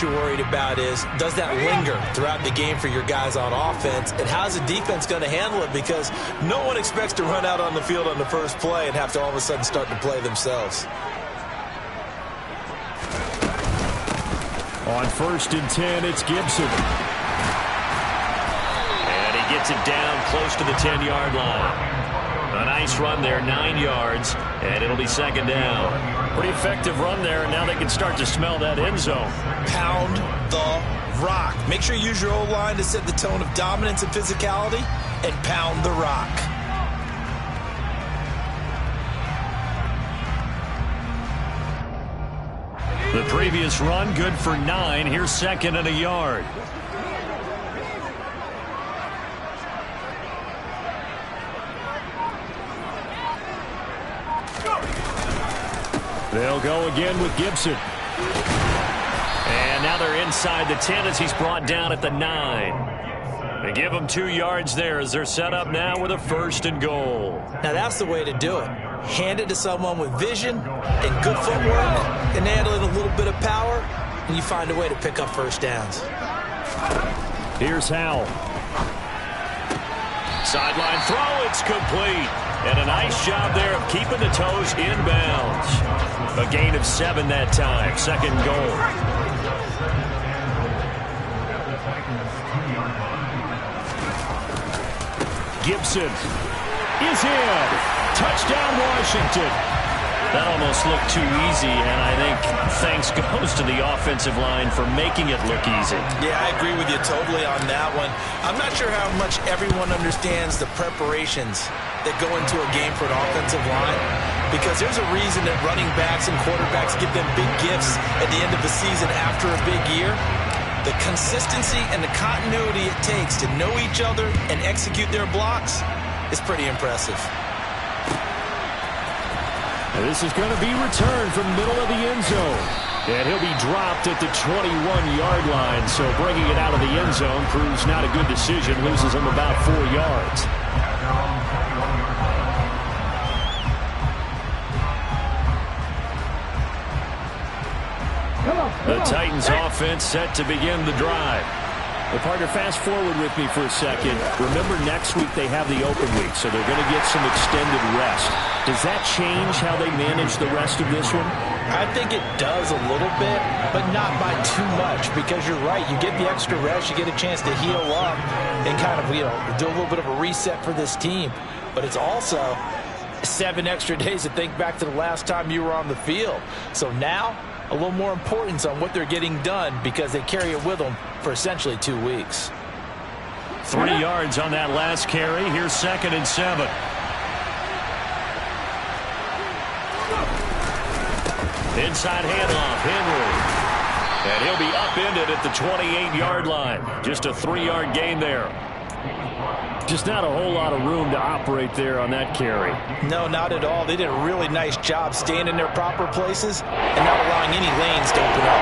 what you're worried about is, does that linger throughout the game for your guys on offense? And how's the defense going to handle it? Because no one expects to run out on the field on the first play and have to all of a sudden start to play themselves. On 1st and 10, it's Gibson. And he gets it down close to the 10-yard line. A nice run there, 9 yards, and it'll be 2nd down. Pretty effective run there, and now they can start to smell that end zone. Pound the rock. Make sure you use your O-line to set the tone of dominance and physicality, and pound the rock. The previous run, good for 9. Here's 2nd and a yard. They'll go again with Gibson. And now they're inside the 10 as he's brought down at the 9. They give him 2 yards there as they're set up now with a 1st and goal. Now that's the way to do it. Hand it to someone with vision and good footwork and handle it a little bit of power, and you find a way to pick up first downs. Here's Howell. Sideline throw, it's complete. And a nice job there of keeping the toes inbounds. A gain of 7 that time. 2nd goal. Gibson is in. Touchdown, Washington. That almost looked too easy, and I think thanks goes to the offensive line for making it look easy. Yeah, I agree with you totally on that one. I'm not sure how much everyone understands the preparations that go into a game for an offensive line, because there's a reason that running backs and quarterbacks give them big gifts at the end of the season after a big year. The consistency and the continuity it takes to know each other and execute their blocks is pretty impressive. And this is going to be returned from middle of the end zone. And he'll be dropped at the 21-yard line. So bringing it out of the end zone proves not a good decision. Loses him about 4 yards. The Titans offense set to begin the drive. Well, partner, fast forward with me for a second. Remember, next week they have the open week, so they're going to get some extended rest. Does that change how they manage the rest of this one? I think it does a little bit, but not by too much, because you're right. You get the extra rest, you get a chance to heal up and kind of, do a little bit of a reset for this team. But it's also 7 extra days to think back to the last time you were on the field. So now, a little more importance on what they're getting done, because they carry it with them for essentially 2 weeks. 3 yards on that last carry. Here's 2nd and 7. Inside handoff, Henry. And he'll be upended at the 28-yard line. Just a 3-yard gain there. Just not a whole lot of room to operate there on that carry. No, not at all. They did a really nice job staying in their proper places and not allowing any lanes to open up.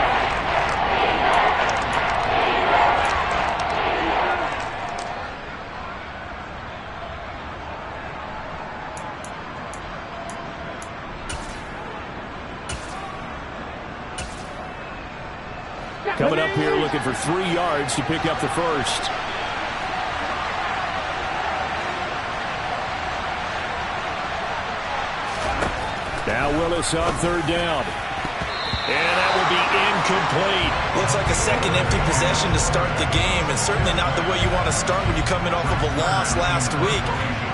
Coming up here looking for 3 yards to pick up the first. Now Willis on 3rd down. And that will be incomplete. Looks like a second empty possession to start the game, and certainly not the way you want to start when you're coming off of a loss last week.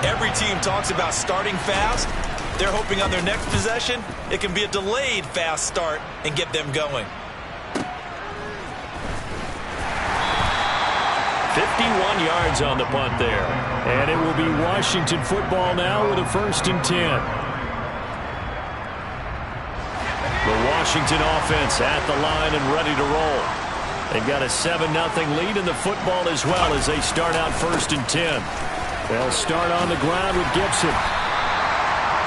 Every team talks about starting fast. They're hoping on their next possession it can be a delayed fast start and get them going. 51 yards on the punt there. And it will be Washington football now with a 1st and 10. The Washington offense at the line and ready to roll. They've got a 7-0 lead in the football as well as they start out 1st and 10. They'll start on the ground with Gibson.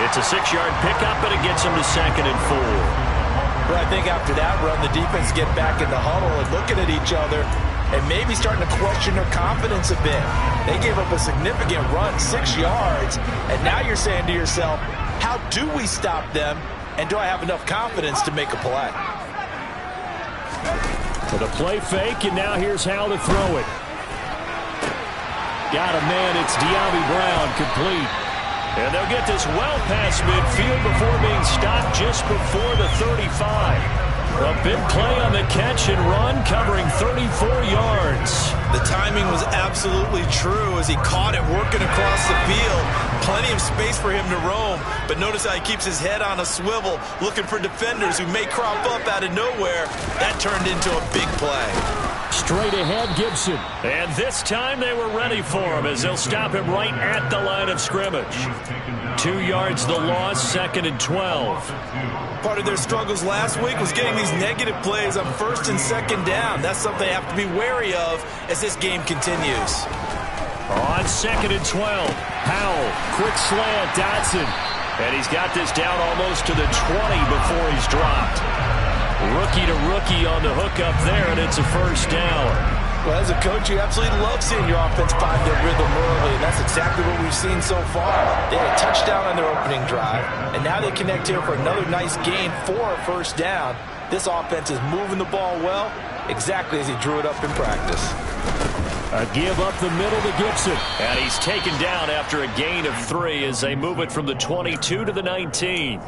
It's a 6-yard pickup, but it gets them to 2nd and 4. Well, I think after that run, the defense get back in the huddle and looking at each other and maybe starting to question their confidence a bit. They gave up a significant run, 6 yards, and now you're saying to yourself, how do we stop them, and do I have enough confidence to make a play? The play fake, and now here's how to throw it. Got a man, it's De'Ami Brown, complete. And they'll get this well past midfield before being stopped just before the 35. A big play on the catch and run, covering 34 yards. The timing was absolutely true as he caught it working across the field. Plenty of space for him to roam, but notice how he keeps his head on a swivel, looking for defenders who may crop up out of nowhere. That turned into a big play. Straight ahead, Gibson. And this time they were ready for him as they'll stop him right at the line of scrimmage. 2 yards the loss, 2nd and 12. Part of their struggles last week was getting these negative plays on 1st and 2nd down. That's something they have to be wary of as this game continues. On 2nd and 12, Powell, quick slant, Dotson. And he's got this down almost to the 20 before he's dropped. Rookie to rookie on the hook up there, and it's a first down. Well, as a coach, you absolutely love seeing your offense find their rhythm early, and that's exactly what we've seen so far. They had a touchdown on their opening drive, and now they connect here for another nice gain for a first down. This offense is moving the ball well, exactly as he drew it up in practice. A give up the middle to Gibson. And he's taken down after a gain of 3 as they move it from the 22 to the 19.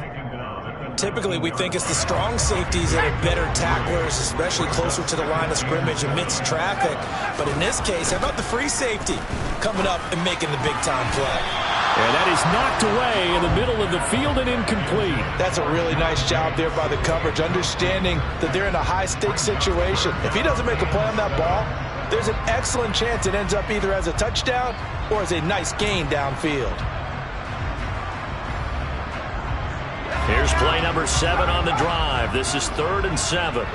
Typically, we think it's the strong safeties that are better tacklers, especially closer to the line of scrimmage amidst traffic. But in this case, how about the free safety coming up and making the big-time play? And that is knocked away in the middle of the field and incomplete. That's a really nice job there by the coverage, understanding that they're in a high-stakes situation. If he doesn't make a play on that ball, there's an excellent chance it ends up either as a touchdown or as a nice gain downfield. Here's play number 7 on the drive. This is 3rd and 7.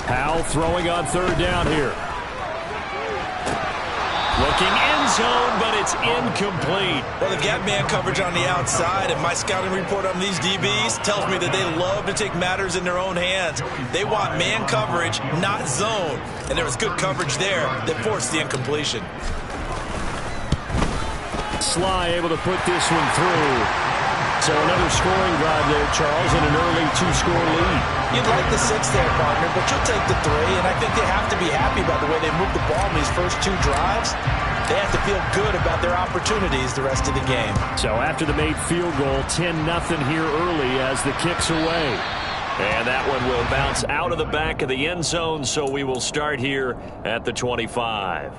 Powell throwing on 3rd down here. Looking end zone, but it's incomplete. Well, they've got man coverage on the outside, and my scouting report on these DBs tells me that they love to take matters in their own hands. They want man coverage, not zone. And there was good coverage there that forced the incompletion. Sly able to put this one through. So another scoring drive there, Charles, and an early 2-score lead. You'd like the 6 there, partner, but you'll take the 3, and I think they have to be happy about the way they moved the ball in these first 2 drives. They have to feel good about their opportunities the rest of the game. So after the made field goal, 10-0 here early as the kick's away. And that one will bounce out of the back of the end zone, so we will start here at the 25.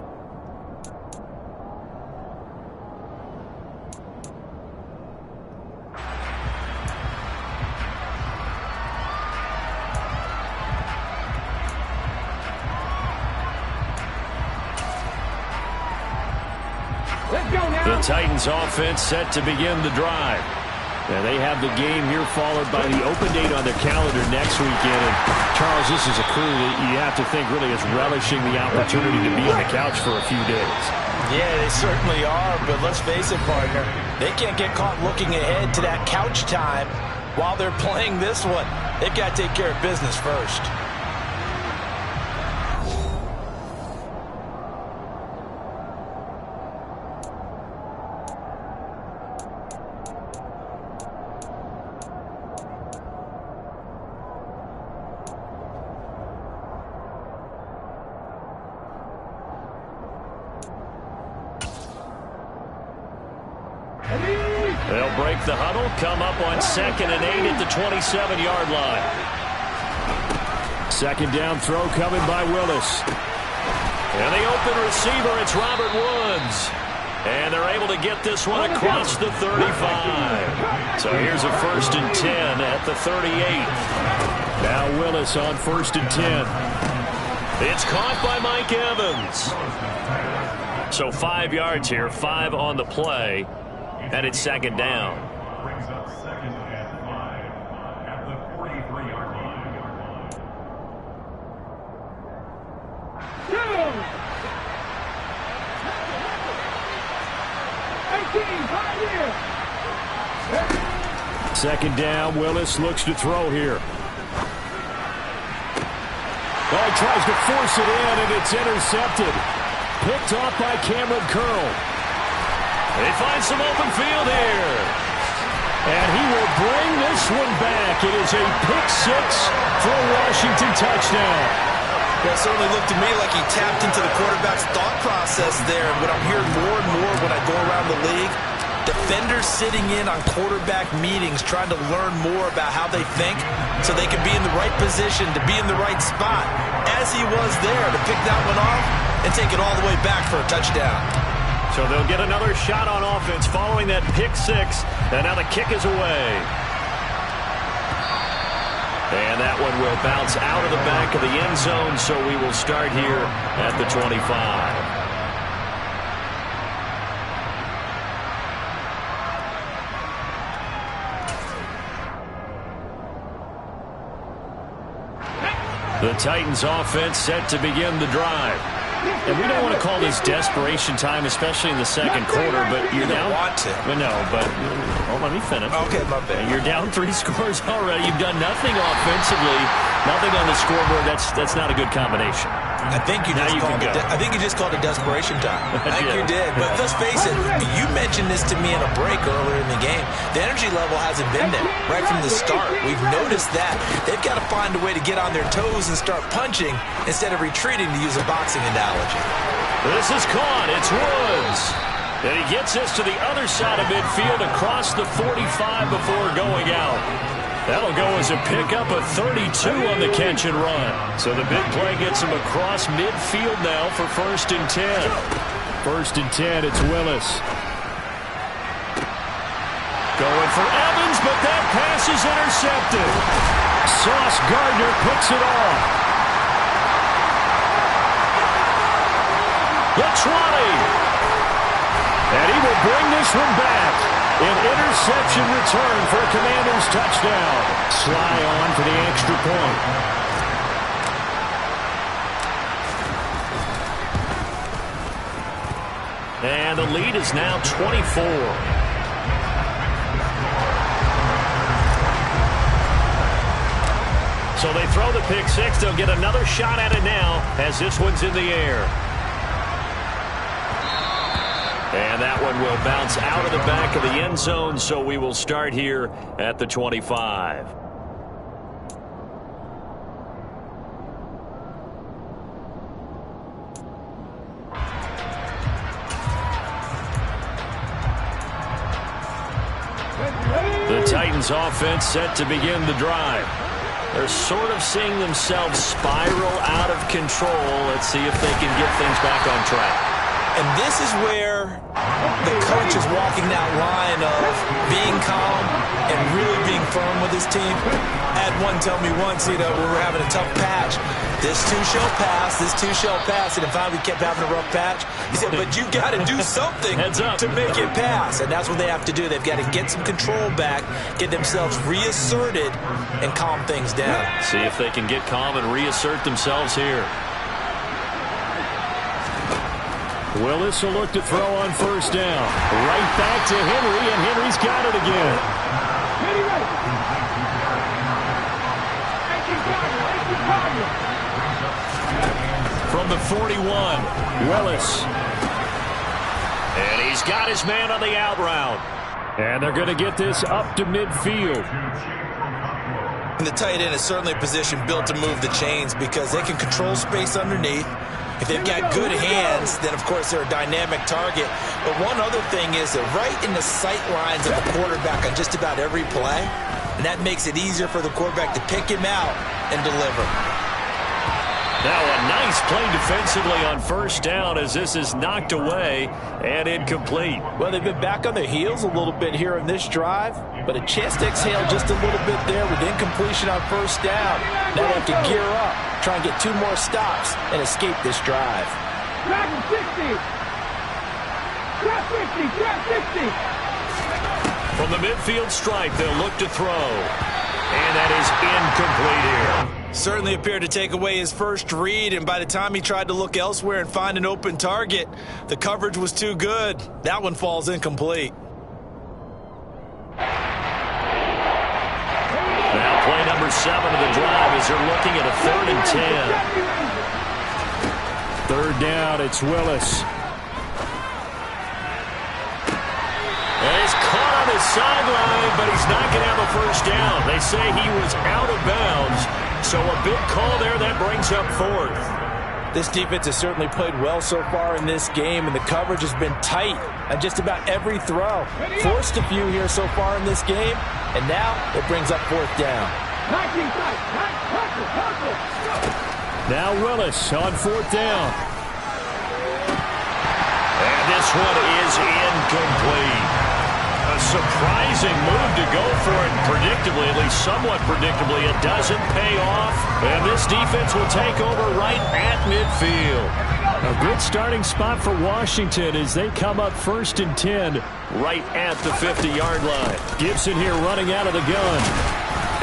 The Titans offense set to begin the drive. And they have the game here followed by the open date on their calendar next weekend. And Charles, this is a crew that you have to think really is relishing the opportunity to be on the couch for a few days. Yeah, they certainly are, but let's face it, partner. They can't get caught looking ahead to that couch time while they're playing this one. They've got to take care of business first. They'll break the huddle, come up on 2nd and 8 at the 27-yard line. 2nd down throw coming by Willis. And the open receiver, it's Robert Woods. And they're able to get this one across the 35. So here's a 1st and 10 at the 38. Now Willis on 1st and 10. It's caught by Mike Evans. So 5 yards here, 5 on the play. And it's 2nd down. Brings up 2nd and 5 at the 43-yard line. 2nd down, Willis looks to throw here. Oh, he tries to force it in, and it's intercepted. Picked off by Cameron Curl. They find some open field here. And he will bring this one back. It is a pick six for a Washington touchdown. Well, it certainly looked to me like he tapped into the quarterback's thought process there. And what I'm hearing more and more when I go around the league, defenders sitting in on quarterback meetings trying to learn more about how they think so they can be in the right position to be in the right spot, as he was there to pick that one off and take it all the way back for a touchdown. So they'll get another shot on offense following that pick six, and now the kick is away. And that one will bounce out of the back of the end zone, so we will start here at the 25. The Titans offense set to begin the drive. And we don't want to call this desperation time, especially in the second quarter, but you're down. Want to. No, but let me finish. Okay, my bad. You're down 3 scores already. You've done nothing offensively, nothing on the scoreboard. That's not a good combination. I think you just called it desperation time. I think you did. But let's face it, you mentioned this to me in a break earlier in the game. The energy level hasn't been there right from the start. We've noticed that. They've got to find a way to get on their toes and start punching instead of retreating, to use a boxing analogy. This is caught. It's Woods. And he gets us to the other side of midfield across the 45 before going out. That'll go as a pickup of 32 on the catch and run. So the big play gets him across midfield now for 1st and 10. 1st and 10, it's Willis. Going for Evans, but that pass is intercepted. Sauce Gardner picks it off. The 20. And he will bring this one back. An interception return for a Commanders touchdown. Sly on for the extra point. And the lead is now 24. So they throw the pick six. They'll get another shot at it now as this one's in the air. And that one will bounce out of the back of the end zone, so we will start here at the 25. The Titans offense set to begin the drive. They're sort of seeing themselves spiral out of control. Let's see if they can get things back on track. And this is where the coach is walking that line of being calm and really being firm with his team. I had one tell me once, we were having a tough patch. This too shall pass, this too shall pass. And finally we kept having a rough patch. He said, but you got to do something to make it pass. And that's what they have to do. They've got to get some control back, get themselves reasserted, and calm things down. See if they can get calm and reassert themselves here. Willis will look to throw on 1st down. Right back to Henry, and Henry's got it again. From the 41, Willis. And he's got his man on the out route. And they're going to get this up to midfield. And the tight end is certainly a position built to move the chains because they can control space underneath. If they've got good hands, then, of course, they're a dynamic target. But one other thing is they're right in the sight lines of the quarterback on just about every play. And that makes it easier for the quarterback to pick him out and deliver. Now a nice play defensively on 1st down as this is knocked away and incomplete. Well, they've been back on their heels a little bit here in this drive, but a chance to exhale just a little bit there with incompletion on 1st down. Now they have to gear up, try and get 2 more stops and escape this drive. Drop 60. Drop 50. Drop 50. From the midfield stripe, they'll look to throw. And that is incomplete here. Certainly appeared to take away his first read, and by the time he tried to look elsewhere and find an open target, the coverage was too good. That one falls incomplete. Now play number 7 of the drive as they're looking at a 3rd and 10. 3rd down, it's Willis. And he's caught on his sideline, but he's not going to have a first down. They say he was out of bounds, so a big call there that brings up 4th. This defense has certainly played well so far in this game, and the coverage has been tight on just about every throw. Forced a few here so far in this game, and now it brings up 4th down. Now Willis on 4th down. And this one is incomplete. A surprising move to go for it predictably, at least somewhat predictably. It doesn't pay off, and this defense will take over right at midfield. A good starting spot for Washington as they come up 1st and 10. Right at the 50-yard line. Gibson here running out of the gun.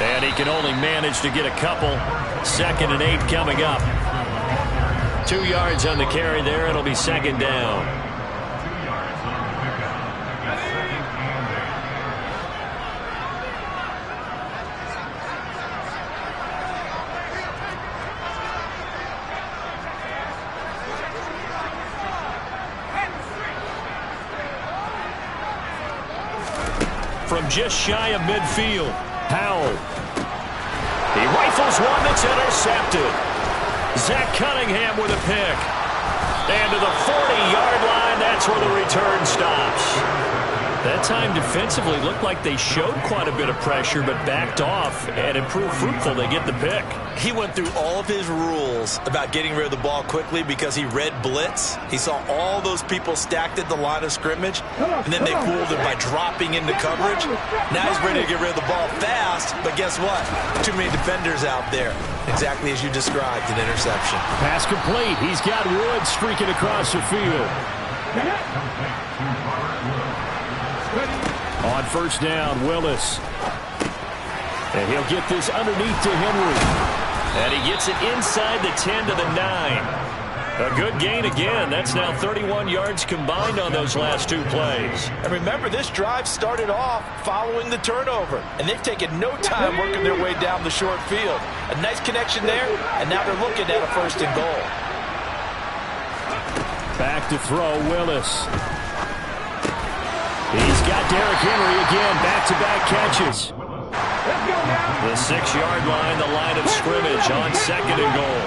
And he can only manage to get a couple. 2nd and 8 coming up. 2 yards on the carry there. It'll be 2nd down. From just shy of midfield, Howell. He rifles one that's intercepted. Zach Cunningham with a pick. And to the 40-yard line, that's where the return stops. That time defensively looked like they showed quite a bit of pressure, but backed off and improved fruitful. They get the pick. He went through all of his rules about getting rid of the ball quickly because he read blitz. He saw all those people stacked at the line of scrimmage, and then they fooled him by dropping into coverage. Now he's ready to get rid of the ball fast, but guess what? Too many defenders out there. Exactly as you described, an interception. Pass complete. He's got Wood streaking across the field. On 1st down, Willis. And he'll get this underneath to Henry. And he gets it inside the 10 to the 9. A good gain again. That's now 31 yards combined on those last 2 plays. And remember, this drive started off following the turnover, and they've taken no time working their way down the short field. A nice connection there, and now they're looking at a 1st and goal. Back to throw, Willis. He's got Derrick Henry again, back-to-back catches. The 6-yard line, the line of scrimmage on 2nd and goal.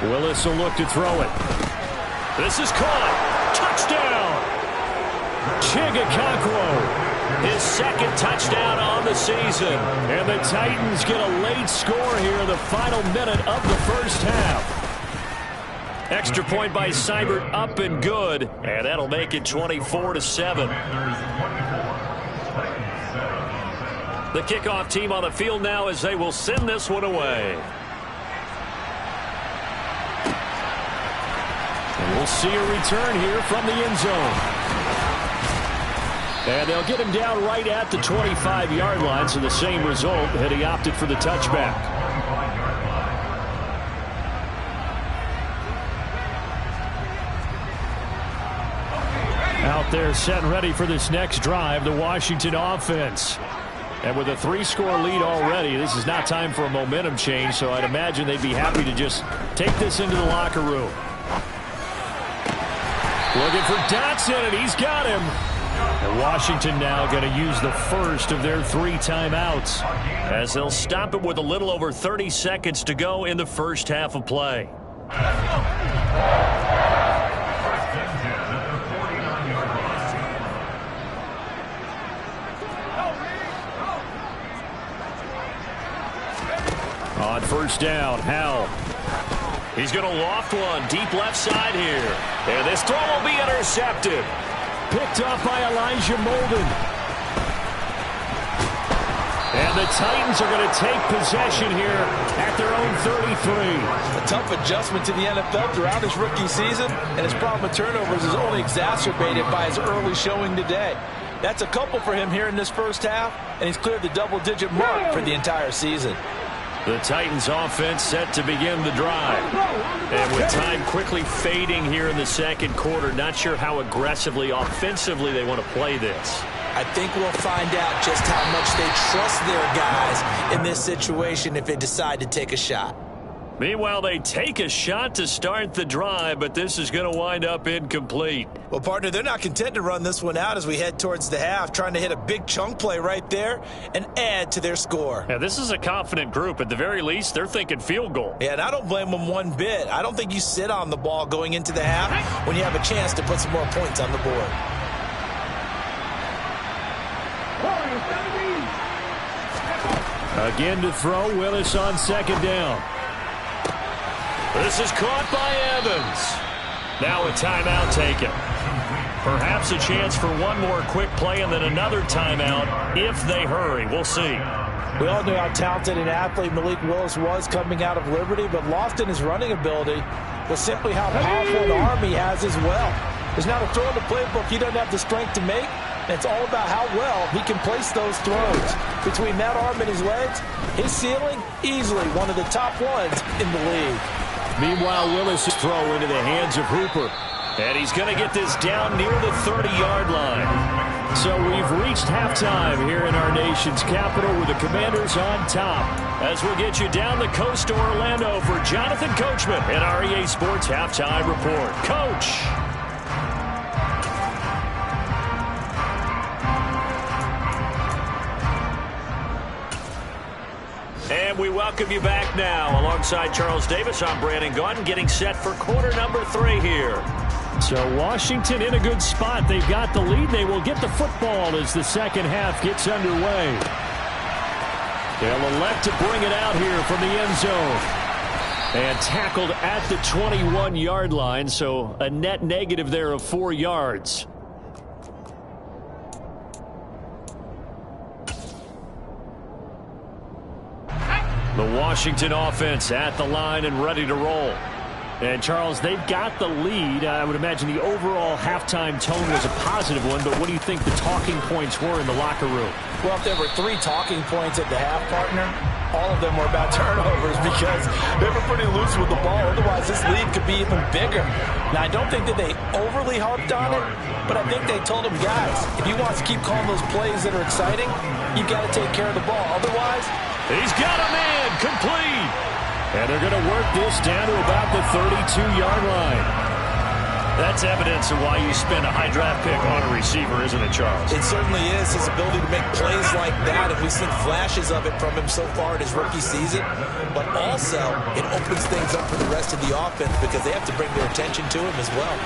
Willis will look to throw it. This is caught. Touchdown! Chigakakwo, his 2nd touchdown on the season. And the Titans get a late score here in the final minute of the 1st half. Extra point by Seibert, up and good. And that'll make it 24-7. The kickoff team on the field now as they will send this one away. And we'll see a return here from the end zone. And they'll get him down right at the 25-yard line, so the same result had he opted for the touchback. Out there set and ready for this next drive, the Washington offense. And with a 3-score lead already, this is not time for a momentum change, so I'd imagine they'd be happy to just take this into the locker room. Looking for Dotson, and he's got him. And Washington now going to use the first of their 3 timeouts, as they'll stop it with a little over 30 seconds to go in the first half of play. On 1st down, Howell. He's going to loft one deep left side here. And this throw will be intercepted. Picked up by Elijah Molden. And the Titans are going to take possession here at their own 33. A tough adjustment to the NFL throughout his rookie season, and his problem with turnovers is only exacerbated by his early showing today. That's a couple for him here in this first half, and he's cleared the double-digit mark for the entire season. The Titans offense set to begin the drive. And with time quickly fading here in the second quarter, not sure how aggressively, offensively they want to play this. I think we'll find out just how much they trust their guys in this situation if they decide to take a shot. Meanwhile, they take a shot to start the drive, but this is going to wind up incomplete. Well, partner, they're not content to run this one out as we head towards the half, trying to hit a big chunk play right there and add to their score. Yeah, this is a confident group. At the very least, they're thinking field goal. Yeah, and I don't blame them one bit. I don't think you sit on the ball going into the half when you have a chance to put some more points on the board. Again to throw, Willis on second down. This is caught by Evans. Now a timeout taken. Perhaps a chance for one more quick play and then another timeout if they hurry. We'll see. We all knew how talented an athlete Malik Willis was coming out of Liberty, but lost in his running ability was simply how powerful an arm he has as well. There's not a throw in the playbook he doesn't have the strength to make, and it's all about how well he can place those throws. Between that arm and his legs, his ceiling, easily one of the top ones in the league. Meanwhile, Willis' throw into the hands of Hooper. And he's going to get this down near the 30-yard line. So we've reached halftime here in our nation's capital with the Commanders on top. As we'll get you down the coast to Orlando for Jonathan Coachman at our EA Sports Halftime Report. Coach! And we welcome you back now. Alongside Charles Davis, I'm Brandon Gaudin, getting set for quarter number 3 here. So Washington in a good spot. They've got the lead. They will get the football as the second half gets underway. They'll elect to bring it out here from the end zone. And tackled at the 21-yard line, so a net negative there of 4 yards. The Washington offense at the line and ready to roll. And, Charles, they've got the lead. I would imagine the overall halftime tone was a positive one, but what do you think the talking points were in the locker room? Well, if there were 3 talking points at the half, partner, all of them were about turnovers because they were pretty loose with the ball. Otherwise, this lead could be even bigger. Now, I don't think that they overly harped on it, but I think they told them, guys, if you want to keep calling those plays that are exciting, you've got to take care of the ball. Otherwise, he's got a man complete. And they're going to work this down to about the 32-yard line. That's evidence of why you spend a high draft pick on a receiver, isn't it, Charles? It certainly is. His ability to make plays like that, and we've seen flashes of it from him so far in his rookie season. But also, it opens things up for the rest of the offense because they have to bring their attention to him as well.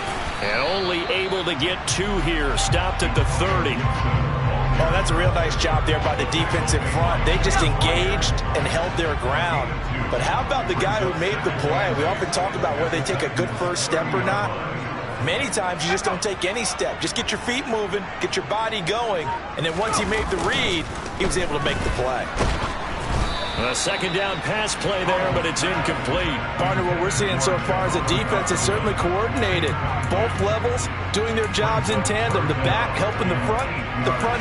And only able to get 2 here, stopped at the 30. Oh, that's a real nice job there by the defense in front. They just engaged and held their ground. But how about the guy who made the play? We often talk about whether they take a good first step or not. Many times you just don't take any step. Just get your feet moving, get your body going, and then once he made the read, he was able to make the play. A second down pass play there, but it's incomplete. Partner, what we're seeing so far is a defense is certainly coordinated. Both levels doing their jobs in tandem. The back helping the front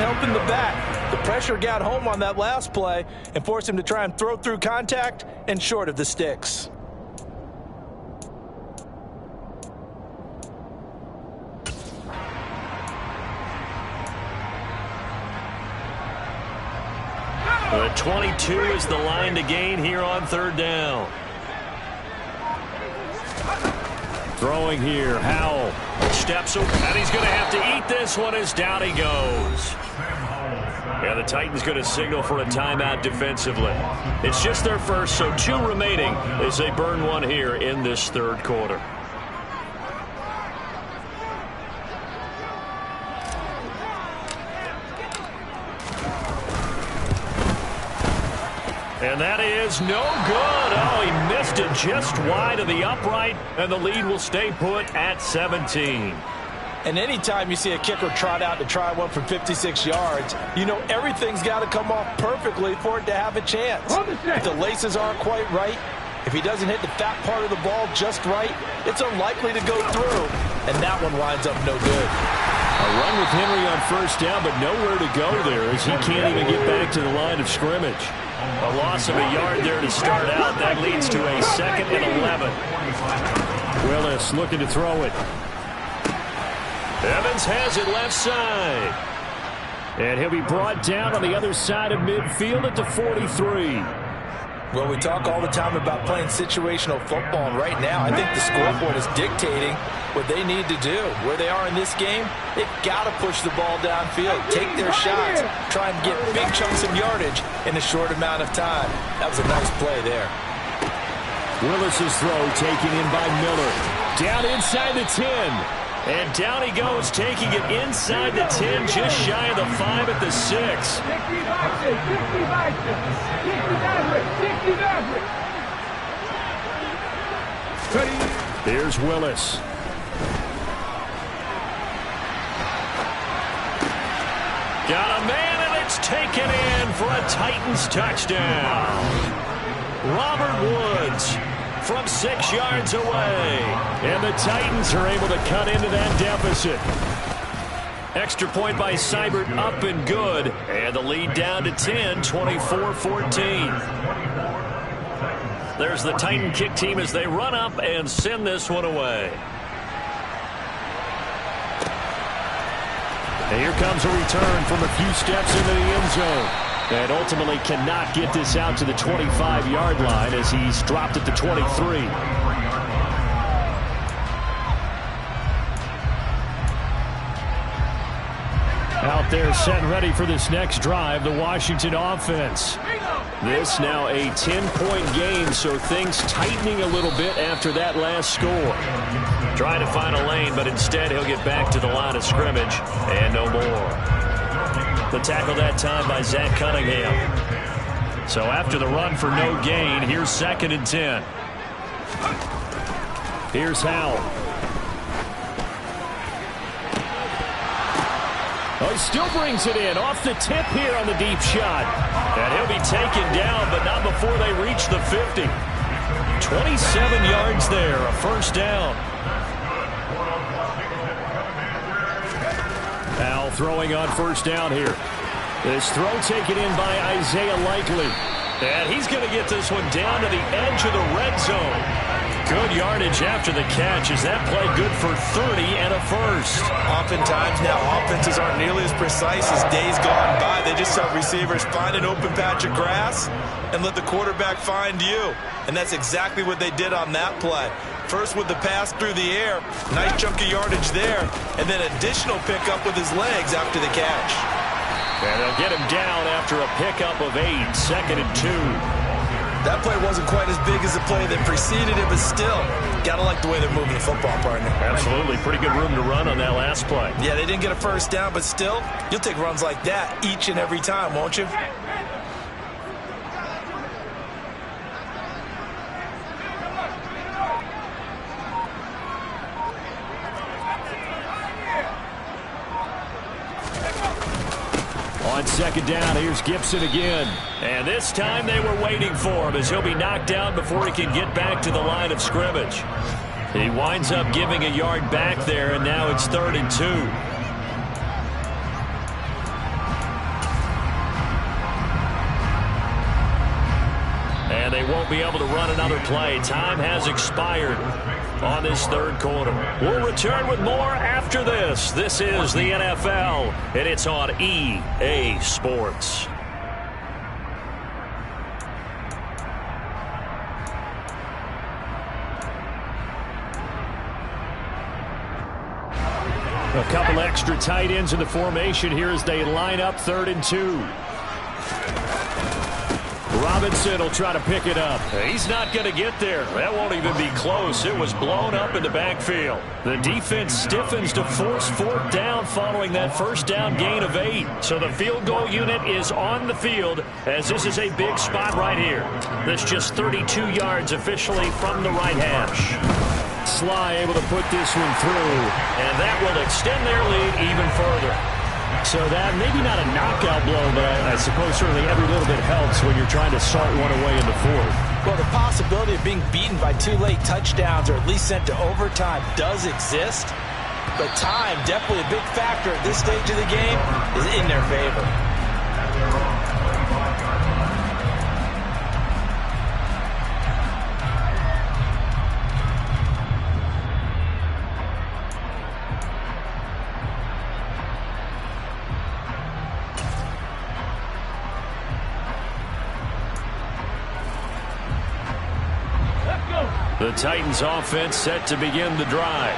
helping the back. The pressure got home on that last play and forced him to try and throw through contact and short of the sticks. The 22 is the line to gain here on third down. Throwing here, Howell steps up, and he's going to have to eat this one as down he goes. Yeah, the Titans going to signal for a timeout defensively. It's just their first, so 2 remaining as they burn one here in this third quarter. And that is no good. Oh, he missed it just wide of the upright, and the lead will stay put at 17. And anytime you see a kicker trot out to try one from 56 yards, you know everything's got to come off perfectly for it to have a chance. If the laces aren't quite right, if he doesn't hit the fat part of the ball just right, it's unlikely to go through. And that one winds up no good. A run with Henry on first down, but nowhere to go there as he can't even get back to the line of scrimmage. A loss of a yard there to start out. That leads to a 2nd and 11. Willis looking to throw it. Evans has it left side. And he'll be brought down on the other side of midfield at the 43. Well, we talk all the time about playing situational football, and right now I think the scoreboard is dictating what they need to do. Where they are in this game, they've got to push the ball downfield, take their shots, try and get big chunks of yardage in a short amount of time. That was a nice play there. Willis's throw taken in by Miller. Down inside the 10. And down he goes, taking it inside the 10, just shy of the 5 at the 6. Here's Willis. Got a man, and it's taken in for a Titans touchdown. Robert Woods from 6 yards away. And the Titans are able to cut into that deficit. Extra point by Seibert, up and good. And the lead down to 10, 24-14. There's the Titan kick team as they run up and send this one away. And here comes a return from a few steps into the end zone. And ultimately cannot get this out to the 25-yard line as he's dropped at the 23. Out there set and ready for this next drive, the Washington offense. This now a 10-point game, so things tightening a little bit after that last score. Trying to find a lane, but instead he'll get back to the line of scrimmage and no more. The tackle that time by Zach Cunningham. So after the run for no gain, here's 2nd and 10. Here's Howell. Oh, he still brings it in off the tip here on the deep shot. And he'll be taken down, but not before they reach the 50. 27 yards there, a first down. Howell throwing on first down here. This throw taken in by Isaiah Likely. And he's going to get this one down to the edge of the red zone. Good yardage after the catch. Is that play good for 30 and a first? Oftentimes now offenses aren't nearly as precise as days gone by. They just saw receivers find an open patch of grass and let the quarterback find you. And that's exactly what they did on that play. First with the pass through the air, nice chunk of yardage there, and then additional pickup with his legs after the catch. And they'll get him down after a pickup of 8, 2nd and 2. That play wasn't quite as big as the play that preceded it, but still, gotta like the way they're moving the football, partner. Absolutely. Pretty good room to run on that last play. Yeah, they didn't get a first down, but still, you'll take runs like that each and every time, won't you? On 2nd down, here's Gibson again. And this time they were waiting for him as he'll be knocked down before he can get back to the line of scrimmage. He winds up giving a yard back there, and now it's 3rd and 2. And they won't be able to run another play. Time has expired on this 3rd quarter. We'll return with more after this. This is the NFL, and it's on EA Sports. A couple extra tight ends in the formation here as they line up 3rd and 2. Robinson will try to pick it up. He's not going to get there. That won't even be close. It was blown up in the backfield. The defense stiffens to force 4th down following that first down gain of 8. So the field goal unit is on the field as this is a big spot right here. That's just 32 yards officially from the right hash. Sly able to put this one through, and that will extend their lead even further. So that, maybe not a knockout blow, but I suppose certainly every little bit helps when you're trying to start one away in the 4th. Well, the possibility of being beaten by 2 late touchdowns or at least sent to overtime does exist. But time, definitely a big factor at this stage of the game, is in their favor. The Titans offense set to begin the drive.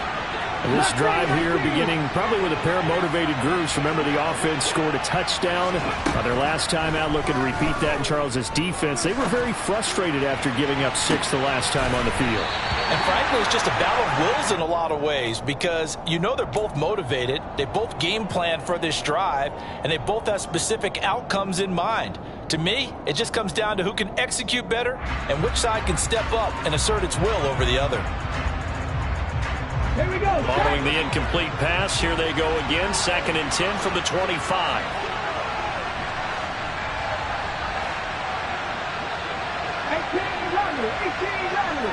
This drive here beginning probably with a pair of motivated grooves. Remember, the offense scored a touchdown on their last time out. Looking to repeat that in Charles's defense. They were very frustrated after giving up 6 the last time on the field. And frankly, it's just a battle of wills in a lot of ways because you know they're both motivated. They both game plan for this drive, and they both have specific outcomes in mind. To me, it just comes down to who can execute better and which side can step up and assert its will over the other. Here we go. Following the incomplete pass, here they go again. 2nd and 10 from the 25. 18 Lions. 18 Lions.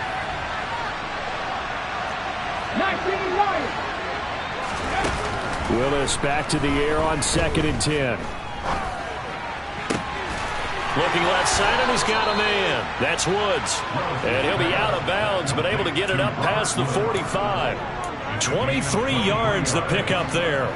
19 Lions. Willis back to the air on 2nd and 10. Looking left side, and he's got a man. That's Woods. And he'll be out of bounds, but able to get it up past the 45. 23 yards the pickup there.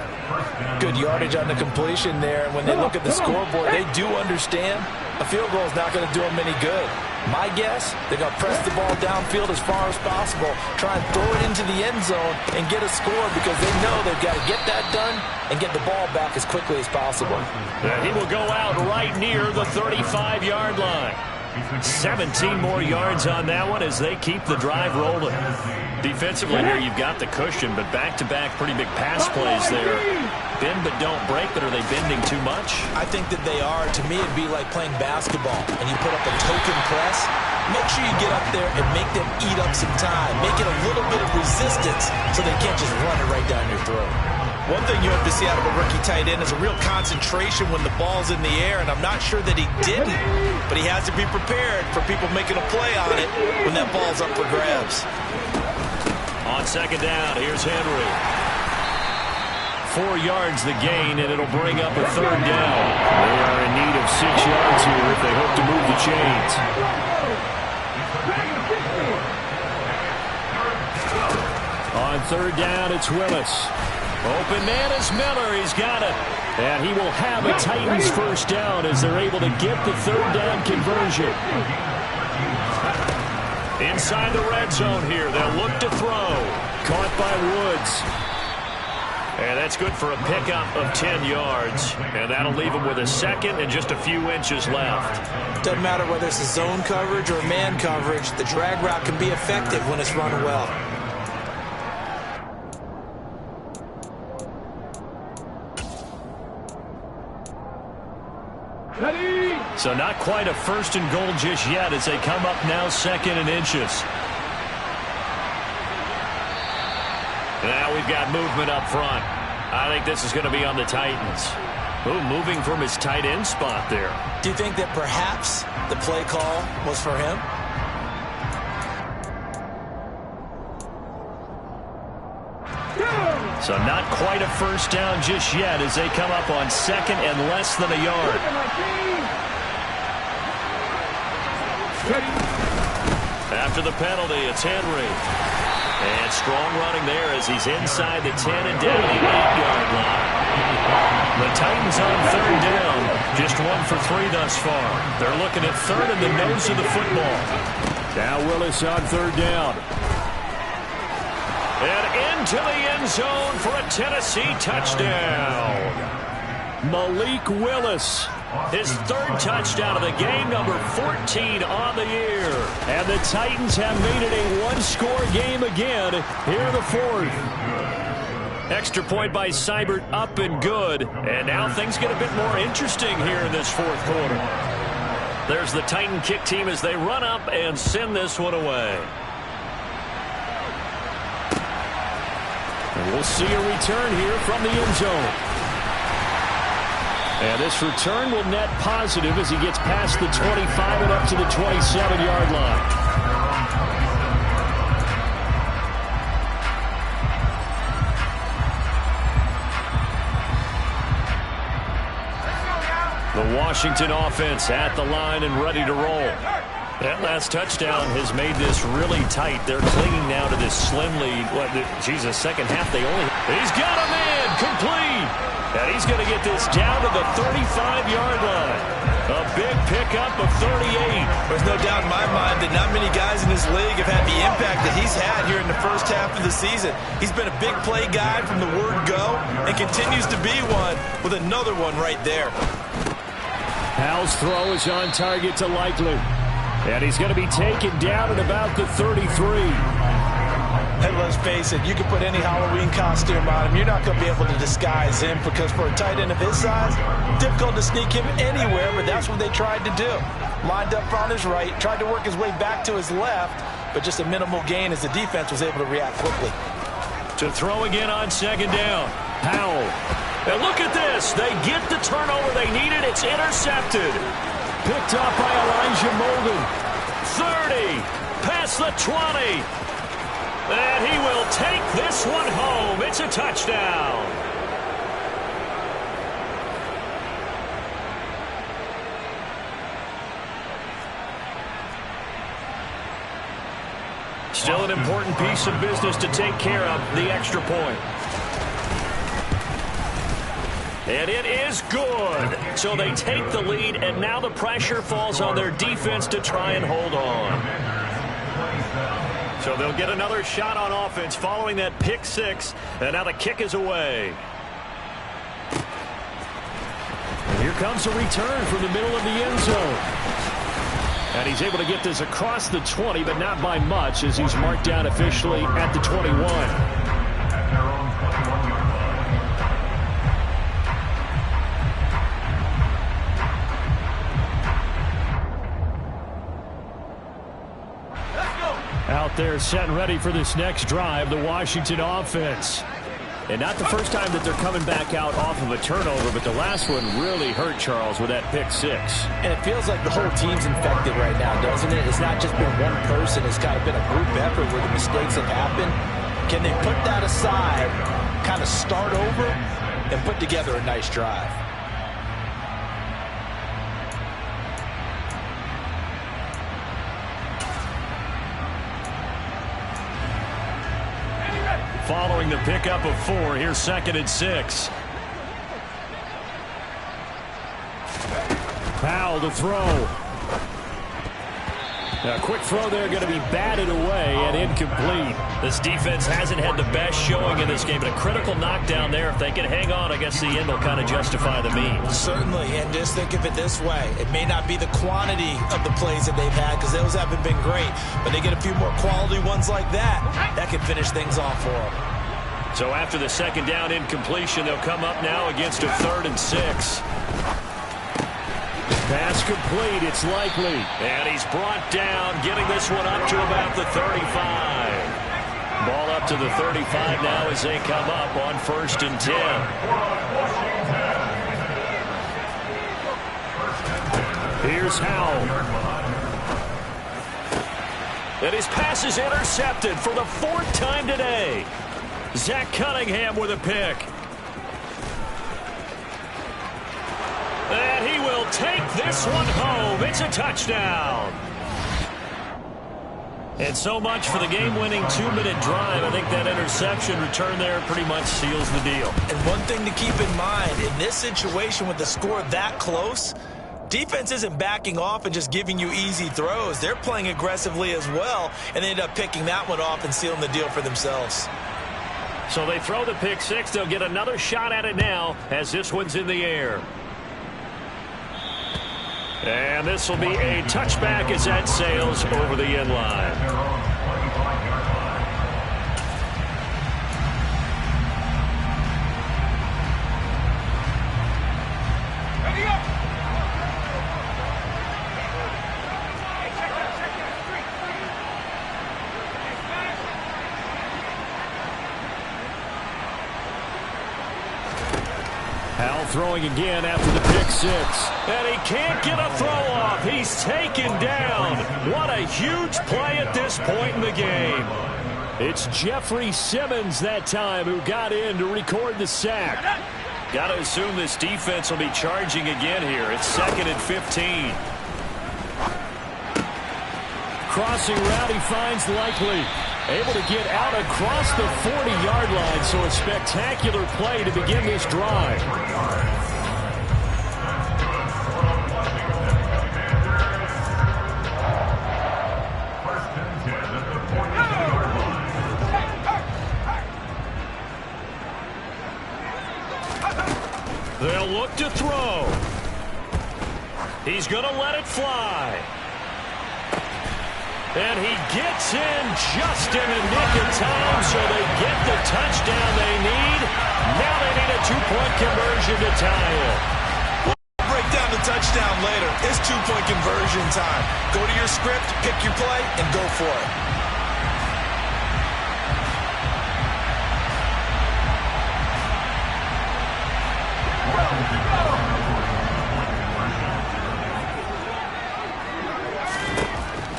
Good yardage on the completion there. And when they look at the scoreboard, they do understand a field goal is not going to do them any good. My guess, they're going to press the ball downfield as far as possible, try and throw it into the end zone and get a score because they know they've got to get that done and get the ball back as quickly as possible. And he will go out right near the 35-yard line. 17 more yards on that one as they keep the drive rolling. Defensively here, you've got the cushion, but back-to-back pretty big pass plays there. Bend but don't break, but are they bending too much? I think that they are. To me, it'd be like playing basketball, and you put up a token press. Make sure you get up there and make them eat up some time. Make it a little bit of resistance so they can't just run it right down your throat. One thing you have to see out of a rookie tight end is a real concentration when the ball's in the air, and I'm not sure that he didn't, but he has to be prepared for people making a play on it when that ball's up for grabs. On 2nd down, here's Henry. 4 yards the gain, and it'll bring up a 3rd down. They are in need of 6 yards here if they hope to move the chains. On 3rd down, it's Willis. Open man is Miller. He's got it. And he will have a Titans 1st down as they're able to get the 3rd down conversion. Inside the red zone here. They'll look to throw. Caught by Woods. And that's good for a pickup of 10 yards. And that'll leave him with a 2nd and just a few inches left. Doesn't matter whether it's a zone coverage or man coverage. The drag route can be effective when it's run well. So not quite a 1st and goal just yet as they come up now 2nd and inches. Now we've got movement up front. I think this is going to be on the Titans. Ooh, moving from his tight end spot there. Do you think that perhaps the play call was for him? So not quite a 1st down just yet as they come up on 2nd and less than a yard. After the penalty, it's Henry. And strong running there as he's inside the 10 and down the 8-yard line. The Titans on 3rd down. Just 1 for 3 thus far. They're looking at 3rd in the nose of the football. Now Willis on 3rd down. And into the end zone for a Tennessee touchdown. Malik Willis. His 3rd touchdown of the game, number 14 on the year. And the Titans have made it a 1-score game again here in the 4th. Extra point by Seibert, up and good. And now things get a bit more interesting here in this 4th quarter. There's the Titan kick team as they run up and send this one away. And we'll see a return here from the end zone. And this return will net positive as he gets past the 25 and up to the 27-yard line. The Washington offense at the line and ready to roll. That last touchdown has made this really tight. They're clinging now to this slim lead. Jesus, second half they only... He's got a man, complete. And he's going to get this down to the 35-yard line. A big pickup of 38. There's no doubt in my mind that not many guys in this league have had the impact that he's had here in the first half of the season. He's been a big play guy from the word go and continues to be one with another one right there. Howell's throw is on target to Likely. And he's going to be taken down at about the 33. Hey, let's face it, you can put any Halloween costume on him. You're not going to be able to disguise him because for a tight end of his size, difficult to sneak him anywhere, but that's what they tried to do. Lined up on his right, tried to work his way back to his left, but just a minimal gain as the defense was able to react quickly. To throw again on second down. Howell. And look at this. They get the turnover they needed. It's intercepted. Picked up by Elijah Molden. 30. Past the 20. And he will take this one home. It's a touchdown. Still an important piece of business to take care of, the extra point. And it is good. So they take the lead, and now the pressure falls on their defense to try and hold on. So they'll get another shot on offense following that pick six, and now the kick is away. And here comes a return from the middle of the end zone. And he's able to get this across the 20, but not by much, as he's marked down officially at the 21. Out there set and ready for this next drive, the Washington offense. And not the first time that they're coming back out off of a turnover, but the last one really hurt, Charles, with that pick six. And it feels like the whole team's infected right now, doesn't it? It's not just been one person. It's kind of been a group effort where the mistakes have happened. Can they put that aside, kind of start over, and put together a nice drive? Following the pickup of 4, here's 2nd and 6. Powell to throw. A quick throw there going to be batted away and incomplete. This defense hasn't had the best showing in this game, but a critical knockdown there. If they can hang on, I guess the end will kind of justify the means. Certainly, and just think of it this way. It may not be the quantity of the plays that they've had because those haven't been great, but they get a few more quality ones like that. That can finish things off for them. So after the second down incompletion, they'll come up now against a 3rd and 6. Pass complete, it's Likely. And he's brought down, getting this one up to about the 35. Ball up to the 35 now as they come up on 1st and 10. Here's Howell. And his pass is intercepted for the 4th time today. Zach Cunningham with a pick. And he will take this one home. It's a touchdown. And so much for the game-winning 2-minute drive. I think that interception return there pretty much seals the deal. And one thing to keep in mind, in this situation with the score that close, defense isn't backing off and just giving you easy throws. They're playing aggressively as well, and they end up picking that one off and sealing the deal for themselves. So they throw the pick six. They'll get another shot at it now as this one's in the air. And this will be a touchback as that sails over the end line. Howell throwing again after the pick six. And he can't get a throw off. He's taken down. What a huge play at this point in the game. It's Jeffrey Simmons that time who got in to record the sack. Got to assume this defense will be charging again here. It's 2nd and 15. Crossing route, he finds Likely. Able to get out across the 40-yard line, so a spectacular play to begin this drive. to throw. He's going to let it fly. And he gets in just in the nick of time, so they get the touchdown they need. Now they need a two-point conversion to tie it. We'll break down the touchdown later. It's two-point conversion time. Go to your script, pick your play, and go for it.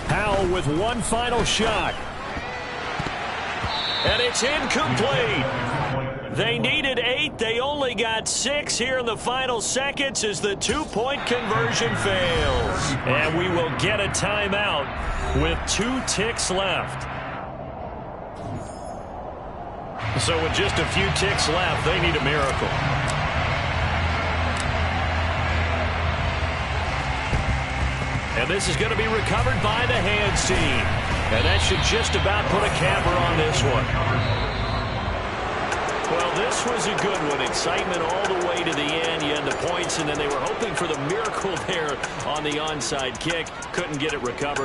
Howell with one final shot. And it's incomplete. They needed 8. They only got 6 here in the final seconds as the two-point conversion fails. And we will get a timeout with 2 ticks left. So with just a few ticks left, they need a miracle. And this is going to be recovered by the hands team. And that should just about put a capper on this one. Well, this was a good one. Excitement all the way to the end. You had the points, and then they were hoping for the miracle there on the onside kick. Couldn't get it recovered.